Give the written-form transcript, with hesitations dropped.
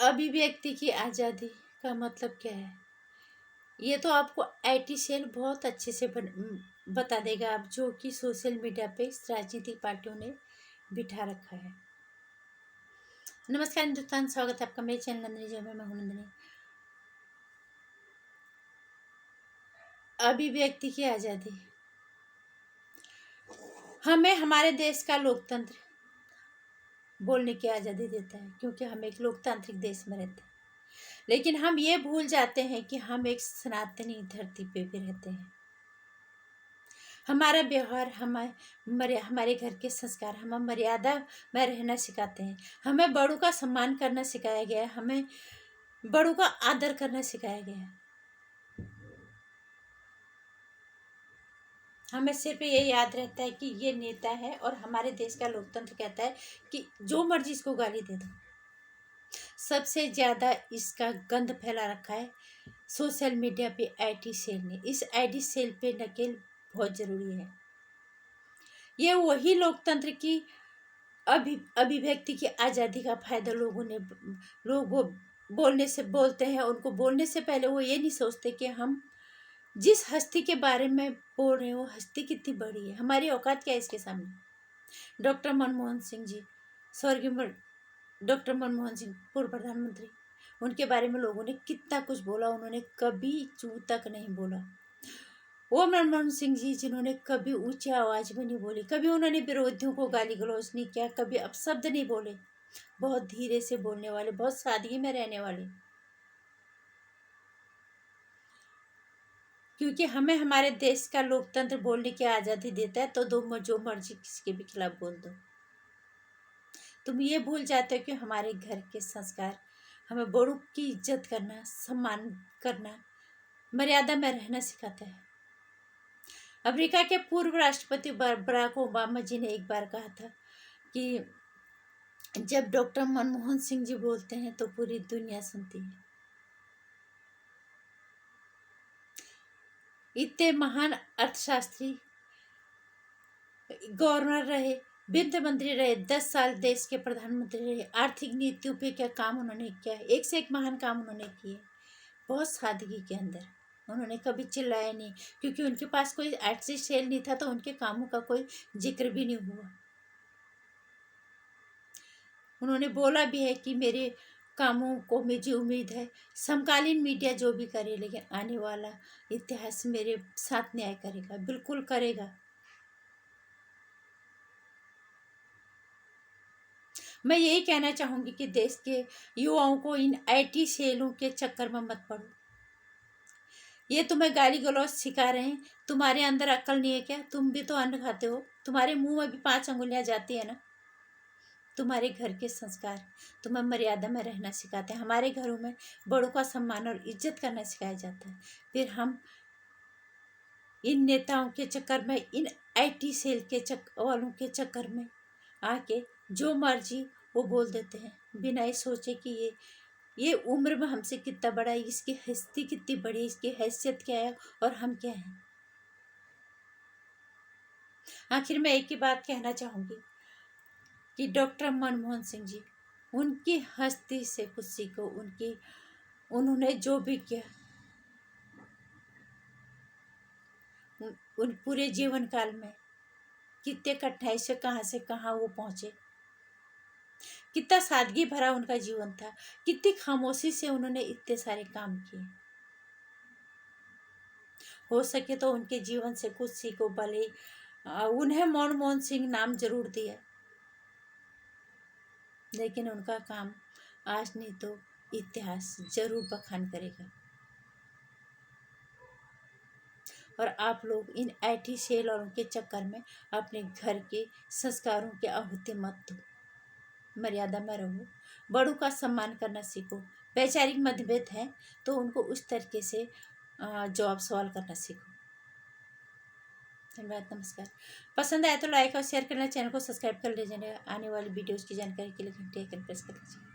अभिव्यक्ति की आज़ादी का मतलब क्या है? ये तो आपको आईटी सेल बहुत अच्छे से बता देगा, आप जो कि सोशल मीडिया पे इस राजनीतिक पार्टियों ने बिठा रखा है। नमस्कार हिंदुस्तान, स्वागत है आपका मेरे चैनल नंदिनी जय में। मैं हूं नंदिनी। अभिव्यक्ति की आज़ादी हमें हमारे देश का लोकतंत्र बोलने की आज़ादी देता है, क्योंकि हम एक लोकतांत्रिक देश में रहते हैं। लेकिन हम ये भूल जाते हैं कि हम एक सनातनी धरती पे भी रहते हैं। हमारा व्यवहार, हमारे घर के संस्कार हमें मर्यादा में रहना सिखाते हैं। हमें बड़ों का सम्मान करना सिखाया गया है, हमें बड़ों का आदर करना सिखाया गया है। हमें सिर्फ ये याद रहता है कि ये नेता है, और हमारे देश का लोकतंत्र कहता है कि जो मर्जी इसको गाली दे दो। सबसे ज़्यादा इसका गंद फैला रखा है सोशल मीडिया पे आईटी सेल ने। इस आईटी सेल पे नकेल बहुत ज़रूरी है। ये वही लोकतंत्र की अभिव्यक्ति की आज़ादी का फायदा लोग वो बोलने से बोलते हैं। उनको बोलने से पहले वो ये नहीं सोचते कि हम जिस हस्ती के बारे में बोल रहे हैं वो हस्ती कितनी बड़ी है, हमारी औकात क्या है इसके सामने। डॉक्टर मनमोहन सिंह जी, स्वर्गीय डॉक्टर मनमोहन सिंह, पूर्व प्रधानमंत्री, उनके बारे में लोगों ने कितना कुछ बोला। उन्होंने कभी चू तक नहीं बोला। वो मनमोहन सिंह जी जिन्होंने कभी ऊंची आवाज़ में नहीं बोली, कभी उन्होंने विरोधियों को गाली गलौज नहीं किया, कभी अपशब्द नहीं बोले। बहुत धीरे से बोलने वाले, बहुत सादगी में रहने वाले। क्योंकि हमें हमारे देश का लोकतंत्र बोलने की आज़ादी देता है, तो जो मर्जी किसी के भी खिलाफ बोल दो। तुम ये भूल जाते हो कि हमारे घर के संस्कार हमें बड़ों की इज्जत करना, सम्मान करना, मर्यादा में रहना सिखाता है। अमेरिका के पूर्व राष्ट्रपति बराक ओबामा जी ने एक बार कहा था कि जब डॉक्टर मनमोहन सिंह जी बोलते हैं तो पूरी दुनिया सुनती है। इतने महान अर्थशास्त्री, गवर्नर रहे, वित्त मंत्री रहे, 10 साल देश के प्रधानमंत्री रहे, आर्थिक नीतियों पे क्या काम उन्होंने किया, एक से एक महान काम उन्होंने किए, बहुत सादगी के अंदर। उन्होंने कभी चिल्लाया नहीं, क्योंकि उनके पास कोई ऐसी सेल नहीं था, तो उनके कामों का कोई जिक्र भी नहीं हुआ। उन्होंने बोला भी है कि मेरे कामों को मुझे उम्मीद है समकालीन मीडिया जो भी करे, लेकिन आने वाला इतिहास मेरे साथ न्याय करेगा, बिल्कुल करेगा। मैं यही कहना चाहूँगी कि देश के युवाओं को इन आईटी सेलों के चक्कर में मत पड़ो। ये तुम्हें गाली गलौज सिखा रहे हैं। तुम्हारे अंदर अक्ल नहीं है क्या? तुम भी तो अन्न खाते हो, तुम्हारे मुंह में भी 5 अंगुलियां जाती है ना। तुम्हारे घर के संस्कार तुम्हें मर्यादा में रहना सिखाते हैं। हमारे घरों में बड़ों का सम्मान और इज्जत करना सिखाया जाता है। फिर हम इन नेताओं के चक्कर में, इन आईटी सेल के वालों के चक्कर में आके जो मर्जी वो बोल देते हैं, बिना ये सोचे कि ये उम्र में हमसे कितना बड़ा है, इसकी हस्ती कितनी बड़ी है, इसकी हैसियत क्या है और हम क्या हैं। आखिर में एक ही बात कहना चाहूँगी कि डॉक्टर मनमोहन सिंह जी, उनकी हस्ती से कुछ सीखो। उन्होंने जो भी किया, उन पूरे जीवन काल में कितने कठिनाई से कहाँ वो पहुँचे, कितना सादगी भरा उनका जीवन था, कितनी खामोशी से उन्होंने इतने सारे काम किए। हो सके तो उनके जीवन से कुछ सीखो। भले उन्हें मनमोहन सिंह नाम जरूर दिया, लेकिन उनका काम आज नहीं तो इतिहास जरूर बखान करेगा। और आप लोग इन आईटी सेल और उनके चक्कर में अपने घर के संस्कारों की आहुति मत दो। मर्यादा में रहो, बड़ों का सम्मान करना सीखो। वैचारिक मतभेद है तो उनको उस तरीके से जवाब सवाल करना सीखो। धन्यवाद, नमस्कार। पसंद आए तो लाइक और शेयर करना, चैनल को सब्सक्राइब कर लीजिए। आने वाली वीडियोज़ की जानकारी के लिए घंटी आइकन प्रेस कर लीजिए।